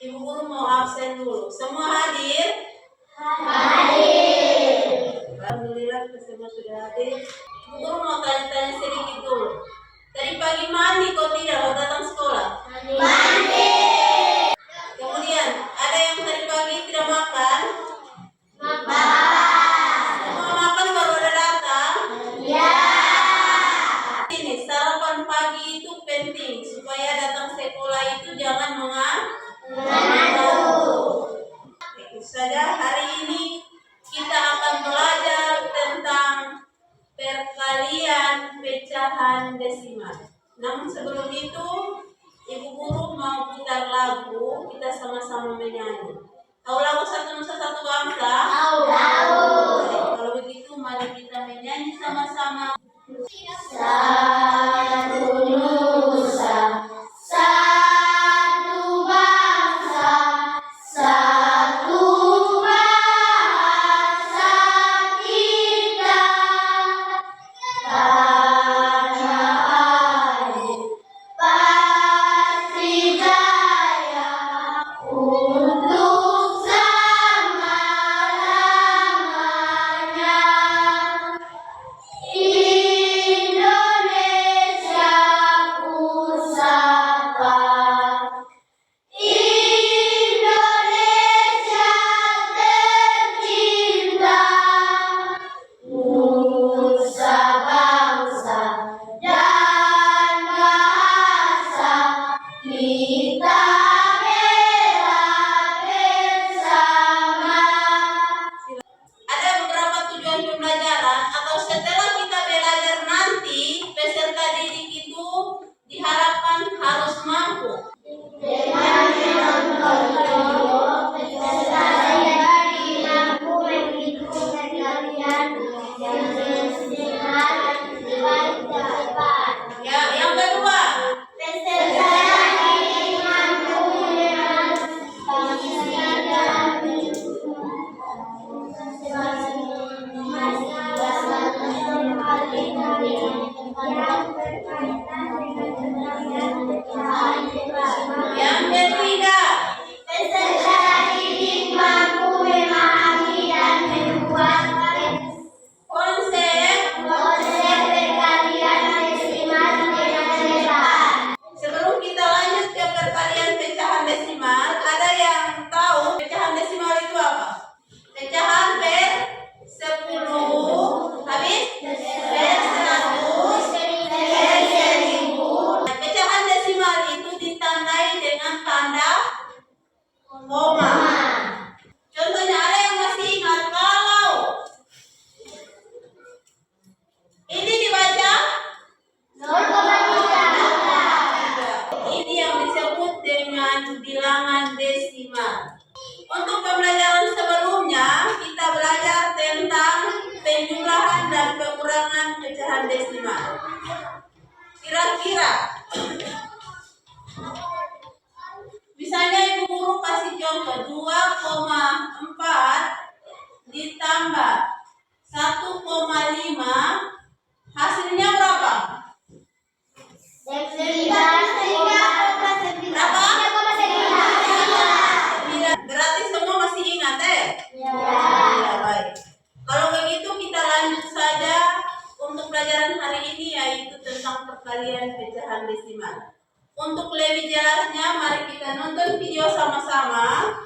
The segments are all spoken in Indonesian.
Ibu guru mau absen dulu. Semua hadir? Hadir. Alhamdulillah semua sudah hadir. Ibu guru mau tanya-tanya sedikit dulu. Tadi pagi mandi kok tidak mau datang sekolah? Mandi. Kemudian ada yang tadi pagi tidak makan? Makan. Semua makan baru ada datang? Ya. Ini sarapan pagi itu penting supaya datang sekolah itu jangan Mengandung. Itu saja hari ini kita akan belajar tentang perkalian pecahan desimal. Namun sebelum itu, Ibu Guru mau putar lagu, kita sama-sama menyanyi. Tahu lagu Satu Nusa Satu Bangsa? Tahu. Kalau begitu mari kita menyanyi sama-sama. Satu nusa, satu bangsa, satu bahasa kita. Tanah air pasti jaya untuk selama-lamanya. Indonesia Pusaka, Indonesia tercinta, nusa bangsa dan bahasa kita bela bersama. Ada beberapa tujuan pembelajaran atau setelah kita belajar nanti peserta didik itu diharapkan harus mampu Dengan menonton video, peserta didik mampu menghitung perkalian yang desimal baik dan cepat. ya. Yang kedua, Peserta didik mampu mengenal dan yang ketiga, peserta didik mampu memahami dan membuat konsep. konsep perkalian desimal dengan cepat. Sebelum kita lanjut ke perkalian pecahan desimal, ada yang tahu pecahan desimal itu apa? Pecahan per 10, habis per 100, per 1000. Nah, pecahan desimal itu ditandai dengan tanda koma. Contohnya ada yang masih ingat kalau ini dibaca 0,3. ini yang disebut dengan bilangan desimal. Untuk pembelajaran sebelumnya kita belajar tentang penjumlahan dan pengurangan pecahan desimal. Kira-kira misalnya Ibu Guru kasih contoh 2,4 ditambah 1,5 hasilnya berapa? Berarti semua masih ingat Ya, baik. Kalau begitu kita lanjut saja untuk pelajaran hari ini yaitu tentang perkalian pecahan desimal. Untuk lebih jelasnya mari kita nonton video sama-sama.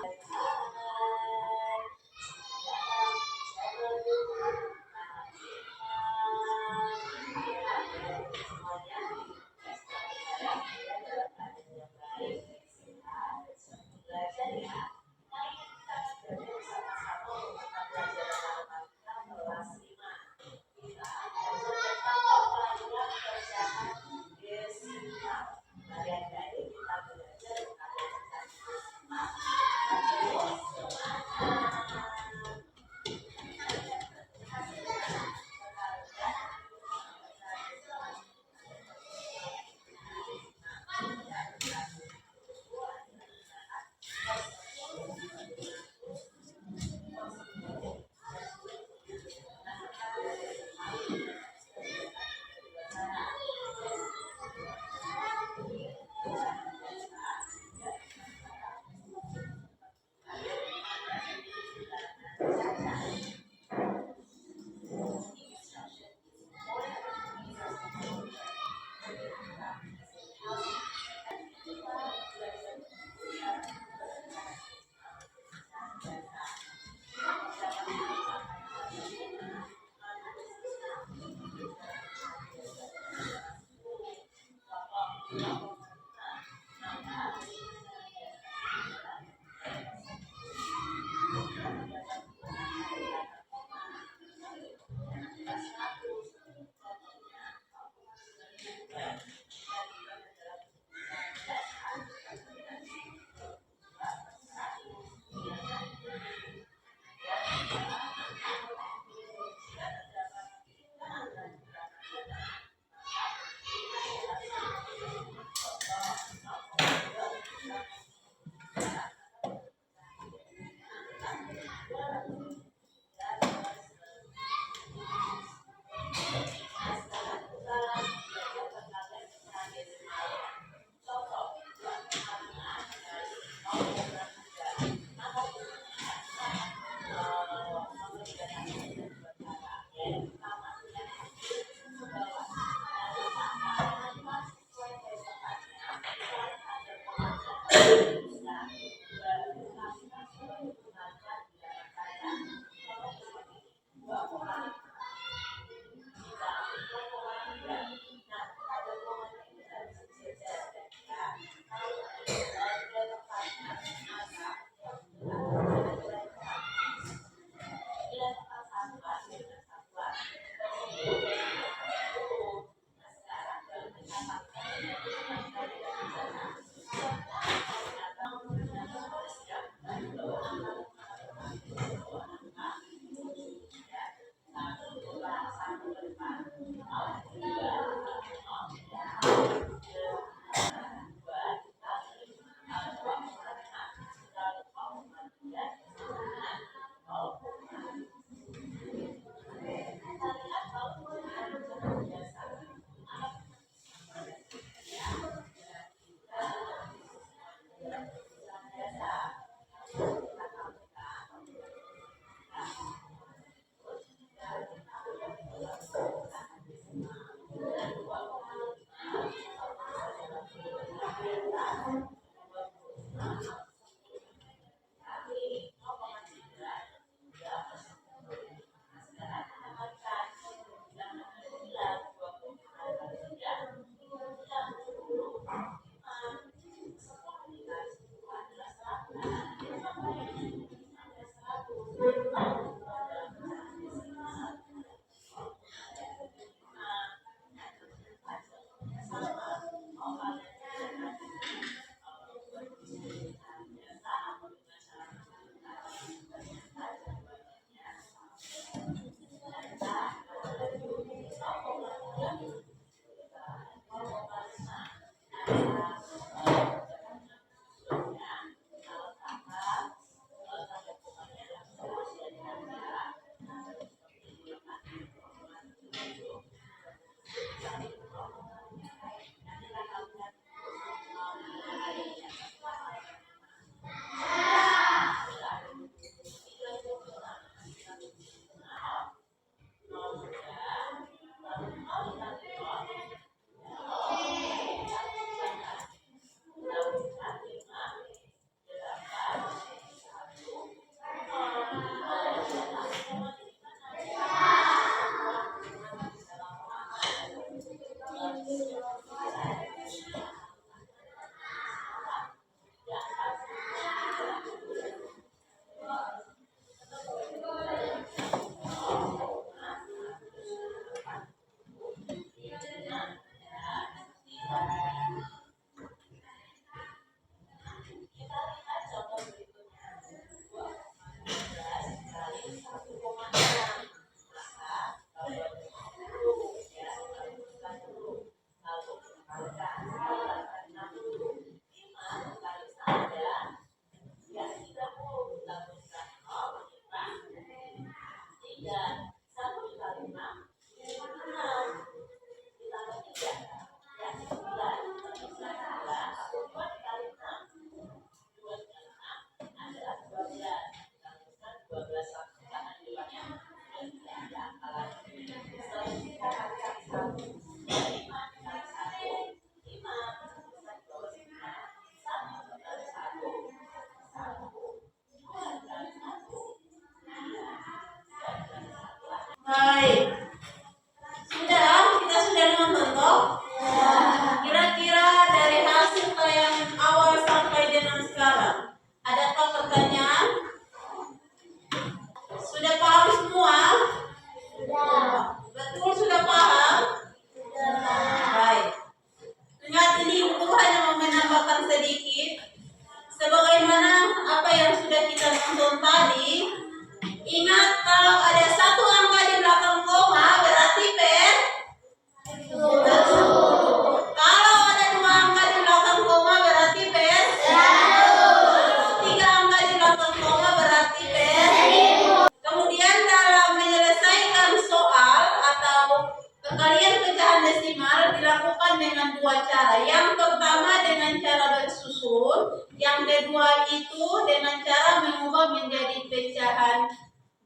desimal dilakukan dengan dua cara. Yang pertama dengan cara bersusun, yang kedua itu dengan cara mengubah menjadi pecahan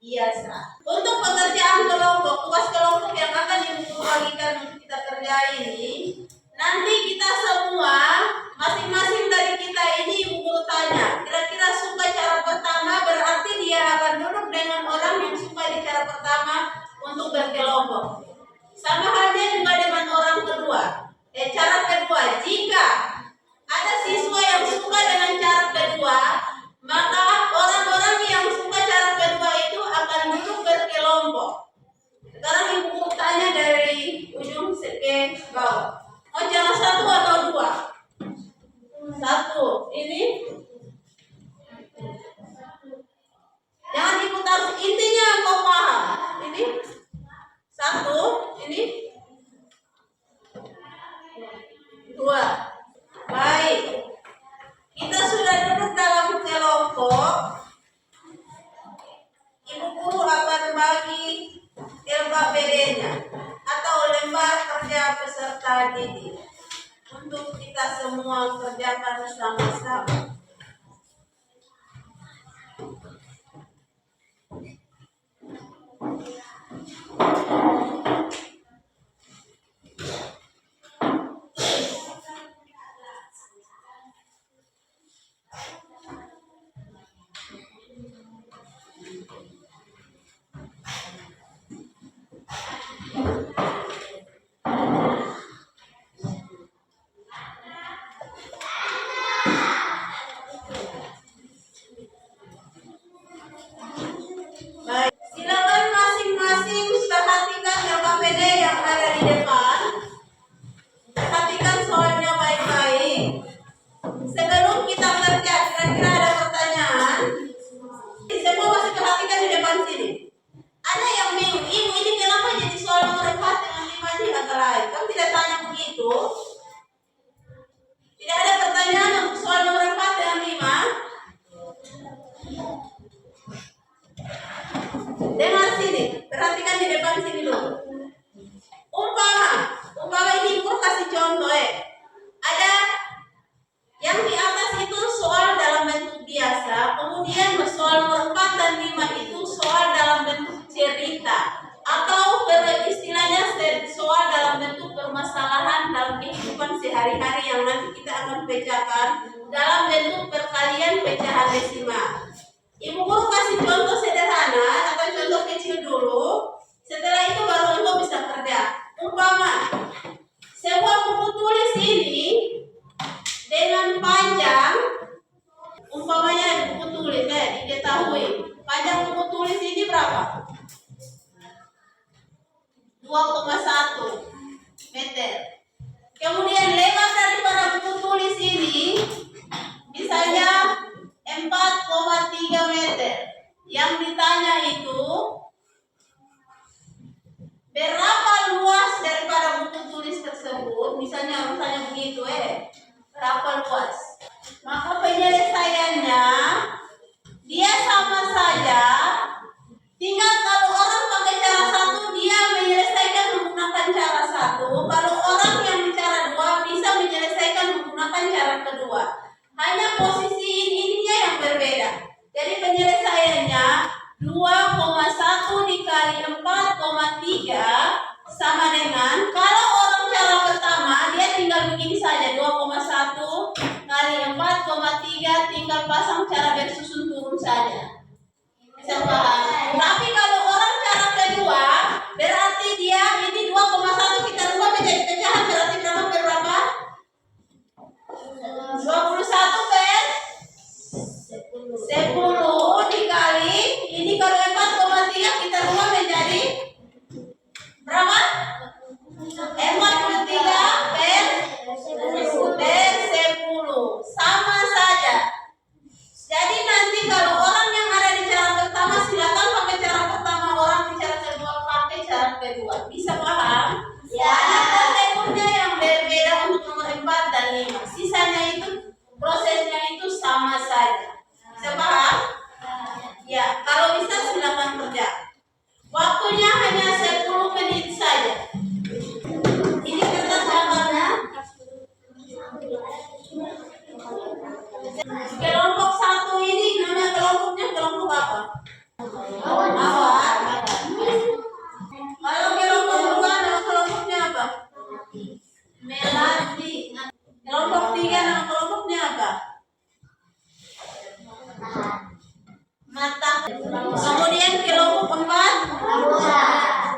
biasa. Untuk pengerjaan kelompok, tugas kelompok yang akan Ibu bagikan untuk kita kerjain ini, nanti kita semua, masing-masing dari kita ini Ibu Guru tanya, kira-kira suka cara pertama, berarti dia akan duduk dengan orang yang suka di cara pertama untuk berkelompok. Sama halnya juga dengan orang kedua. Cara kedua, jika ada siswa yang suka dengan cara kedua, maka orang-orang yang suka cara kedua itu akan duduk berkelompok. Sekarang Ibu Guru tanya dari ujung ke bawah. Oh, cara satu atau dua? Satu. Ini jangan diputar. Intinya kau paham. Ini satu. Ini dua. Baik. Kita sudah duduk dalam kelompok. Ibu Guru akan bagi LKPD-nya atau lembar kerja peserta didik untuk kita semua kerjakan sama-sama. Baik, silakan masing-masing perhatikan LKPD yang ada di depan. Perhatikan soalnya baik-baik. Sebelum kita kerja, kira-kira ada pertanyaan? Semua masih perhatikan di depan sini. Ada yang bingung, Ibu ini kenapa jadi soal nomor 4 dengan 5 ini agak lain? Kamu tidak tanya begitu? Tidak ada pertanyaan untuk soal nomor 4 dan 5? Dengar sini, perhatikan di depan sini dulu. Umpama ini Ibu kasih contoh ada yang di atas itu soal dalam bentuk biasa, kemudian soal nomor 4 dan 5 itu soal dalam bentuk cerita atau istilahnya soal dalam bentuk permasalahan dalam kehidupan sehari-hari yang nanti kita akan pecahkan dalam bentuk perkalian pecahan desimal. Ibu Guru kasih contoh sederhana atau contoh kecil dulu, setelah itu baru Ibu bisa kerja. Umpama sebuah buku tulis ini dengan panjang, umpamanya buku tulis diketahui panjang buku tulis ini berapa? 2,1 meter. Kemudian lebar daripada buku tulis ini misalnya 4,3 meter. Yang ditanya itu berapa luas daripada buku tulis tersebut? Misalnya begitu berapa luas? Maka penyelesaiannya dia sama saja. Tinggal kalau orang pakai cara satu, dia menyelesaikan menggunakan cara satu. Kalau orang yang bicara dua bisa menyelesaikan menggunakan cara kedua. Hanya posisi ininya yang berbeda. Jadi penyelesaiannya 2,1 dikali 4,3 sama dengan, kalau orang cara pertama dia tinggal begini saja, 2,1 kali 4,3 tinggal pasang cara bersusun turun saja. Bisa paham? Tapi kalau orang cara kedua berarti dia ini 2,1 kita rubah menjadi pecahan, berarti berapa? 21 per 10 dikali ini, kalau 4,3 kita rubah menjadi berapa? 43 per 10 sama saja. Jadi nanti kalau orang Melati. Kelompok 3 nama kelompoknya apa? Mata. Kemudian kelompok 4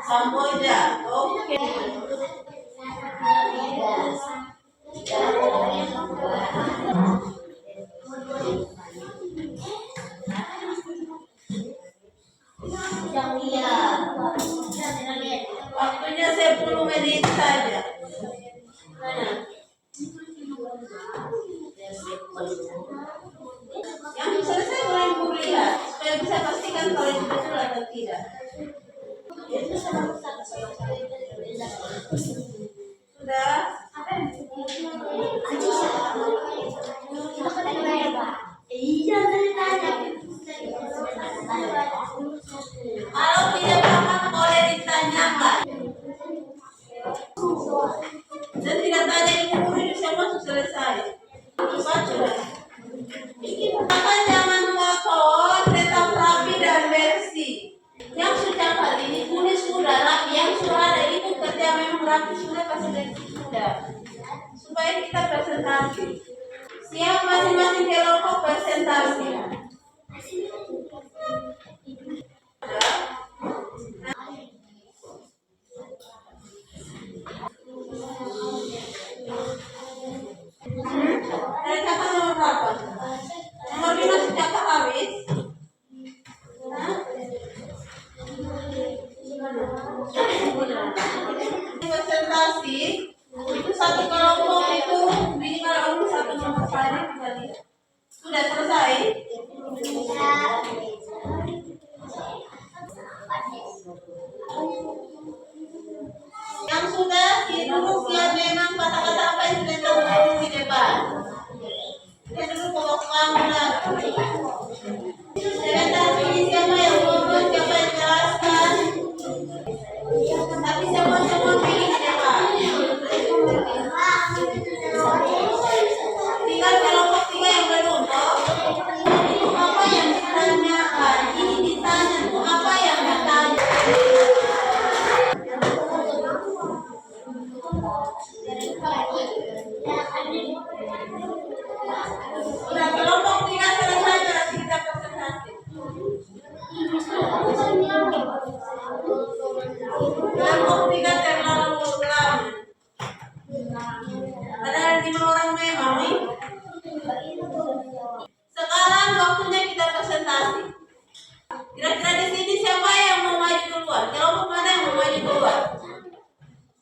Samboja. Oke. Waktunya 10 menit saja. Yang selesai boleh Ibu lihat supaya bisa pastikan kalau itu betul atau tidak. Sudah? Kalau tidak paham boleh ditanyakan. Dan tidak tanya ibu guru itu semua sudah selesai. Sudah. Maka jangan kotor, tetap rapi dan bersih. Yang sudah kali ini tulis sudah rapi, yang sudah ada itu kerja memang rapi sudah kasih bersih sudah. Supaya kita presentasi. Siap masing-masing kelompok presentasi. Dari kata nomor berapa? Nomor 5 sudah habis. Presentasi itu satu kelompok itu minimal satu nomor saja kita lihat. Sudah selesai? Yang sudah duduk siap memang kata-kata apa yang sudah tertulis di depan. Saya dulu pokok kamu lah. Sebentar ini siapa yang ngomong, siapa yang jelaskan. Tapi semua pilih di depan. Tinggal kelompok 3 yang belum. Itu apa yang ditanyakan? Ini ditanya tuh apa yang ditanya? Sudah kelompok 3 selesai berarti kita presentasi. Kelompok 3 terlalu lama. Ada 5 orang memang nih. Sekarang waktunya kita presentasi. Kira-kira di sini siapa yang mau maju duluan? Kelompok mana yang mau maju duluan?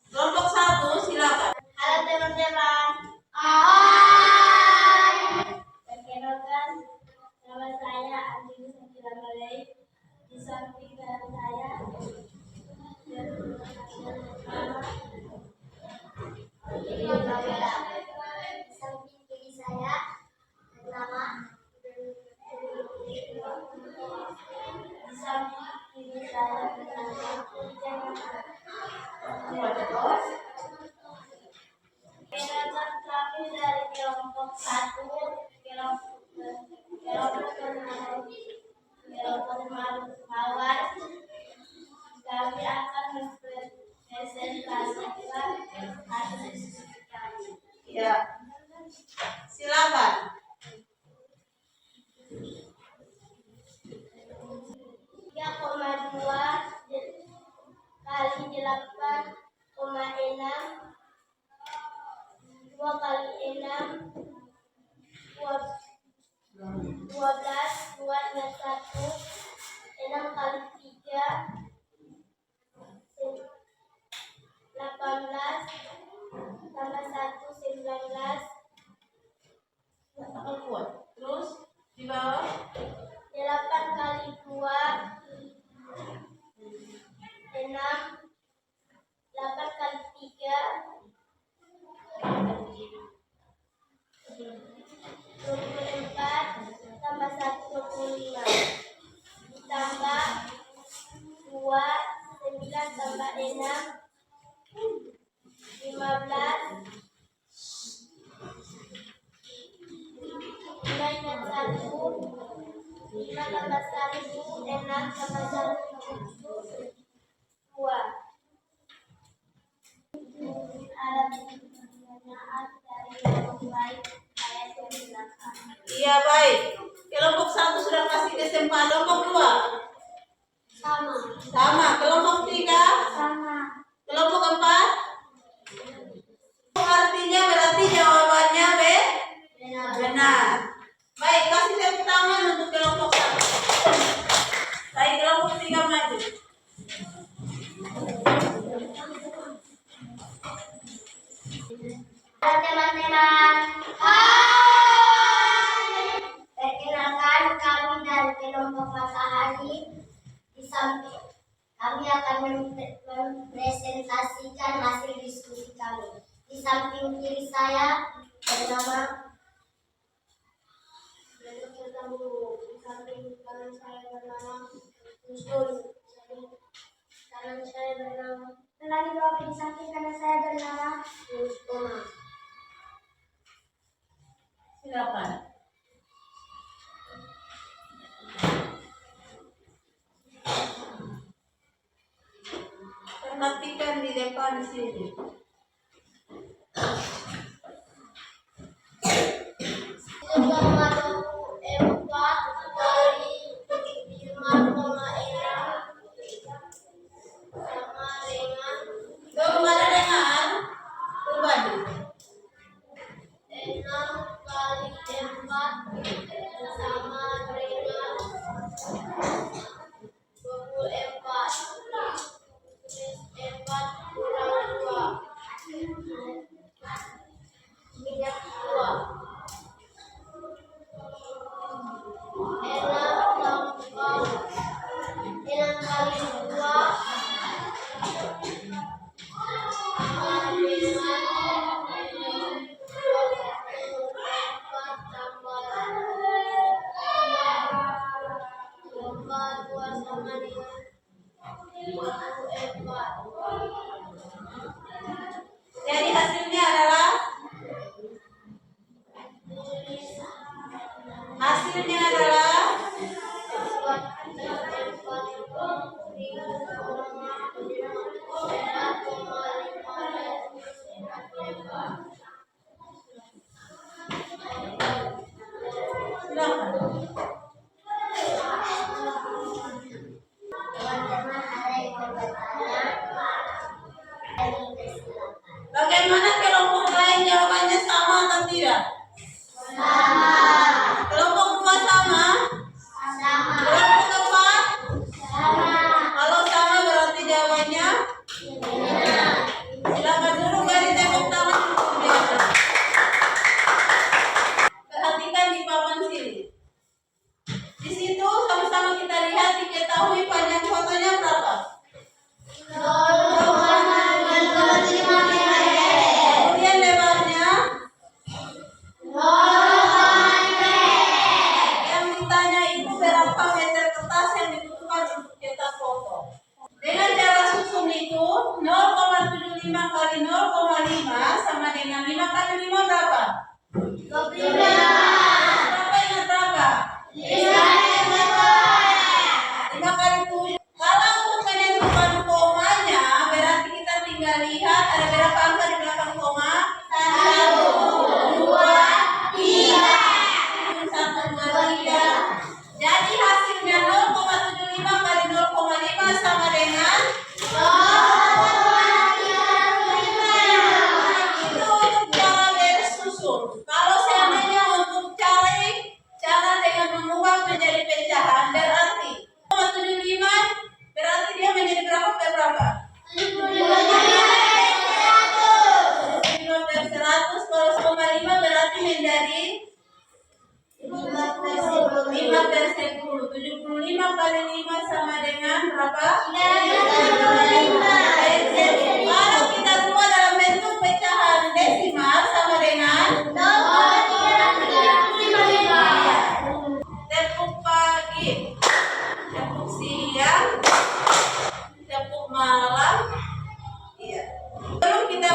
Kelompok 1 silakan. Halo teman-teman. Hai. Perkenalkan, nama saya Andi Nusantara Malay. Di samping saya di samping kiri saya nama di samping kiri saya Perkenalkan kami dari kelompok 1, kelompok mawar. Kami akan mempresentasikan hasil diskusi kami. Ya. Silakan. 3,2 kali 8,6 2 kali 6 12 2 ingat 1 6 kali 3 18 tambah 1 19 Mungkin ada pertanyaan dari yang baik, saya persilakan. Iya baik. Kelompok 1 sudah kasih kesempatan. Kelompok 2 Sama. sama. Kelompok 3 Sama. kelompok 4 artinya berarti jawabannya benar. Baik, kasih tepuk tangan untuk kelompok 1. Baik, kelompok 3 maju. Halo teman-teman. Hai. Perkenalkan kami dari kelompok matahari. Di samping kami akan mempresentasikan hasil diskusi kami. Di samping kiri saya bernama di samping kanan saya bernama Musul. Kanan saya bernama di samping kanan saya bernama Mustoma. Silakan. Perhatikan di depan sini. Jadi hasilnya adalah silakan. Teman-teman ada yang mau bertanya? Bagaimana kelompok lain jawabannya sama atau tidak? Sama. Kelompok 2 sama? Sama. Kelompok 4? Sama. Kalau sama berarti jawabannya Benar. silakan dulu beri tepuk tangan untuk dia. Perhatikan di papan sini. Di situ sama-sama kita lihat diketahui panjang fotonya berapa? 0,5 Kemudian lebarnya yang ditanya itu berapa meter kertas yang dibutuhkan untuk cetak foto. Dengan cara susun itu 0,75 kali 0,5 sama dengan 5 kali 5 berapa? 25. Berapa ingat berapa? 5 kali 7. Kalau untuk menentukan komanya berarti kita tinggal lihat ada berapa angka di belakang koma? 1, 2, 3. 1, 2, 3. Jadi hasilnya 0,75 kali 0,5 sama dengan itu untuk cara beres susun. Kalau seandainya untuk cara dengan mengubah menjadi pecahan berarti 0,75 berarti dia menjadi berapa per berapa? 75 per 100. Kalau 1,5 berarti menjadi 5 per 10. 75 kali 5 sama dengan berapa? 35. Kalau kita buat dalam bentuk pecahan desimal sama dengan tepuk pagi, tepuk siang, tepuk malam. Iya. Belum kita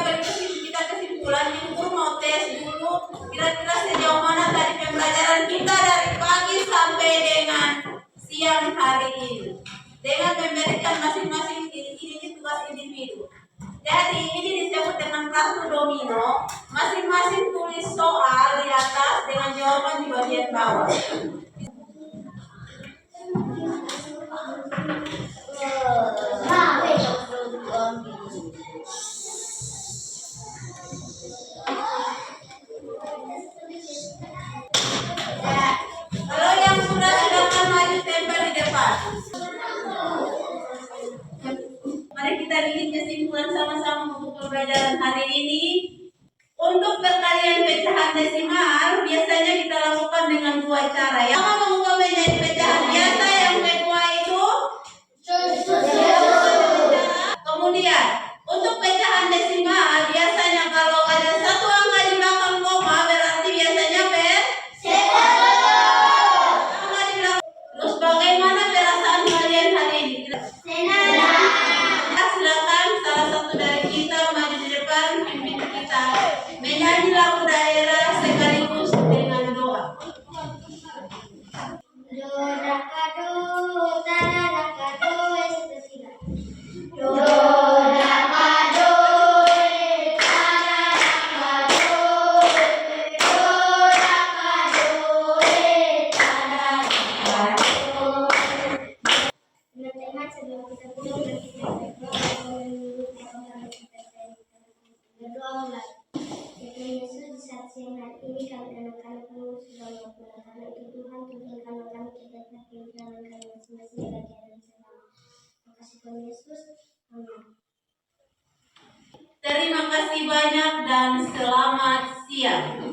kesimpulan, ini guru mau tes dulu kira-kira sejauh mana tadi pembelajaran kita dari pagi sampai dengan siang hari ini dengan memberikan masing-masing ini tugas individu. Jadi ini disebut kartu domino, masing-masing tulis soal di atas dengan jawaban di bagian bawah. Kalau yang sudah silakan maju tempel di depan. Mari kita bikin kesimpulan sama-sama untuk pembelajaran hari ini. Untuk perkalian pecahan desimal biasanya kita lakukan dengan dua cara. Yang pertama mengubah menjadi pecahan biasa, yang kedua itu kemudian untuk pecahan desimal biasanya kalau ada satu angka di belakang koma berarti biasanya angka di belakang. Terus bagaimana perasaan kalian hari ini? Silakan salah satu dari kita maju di depan, pimpin kita menyanyi lagu daerah sekaligus dengan doa. Terima kasih banyak dan selamat siang.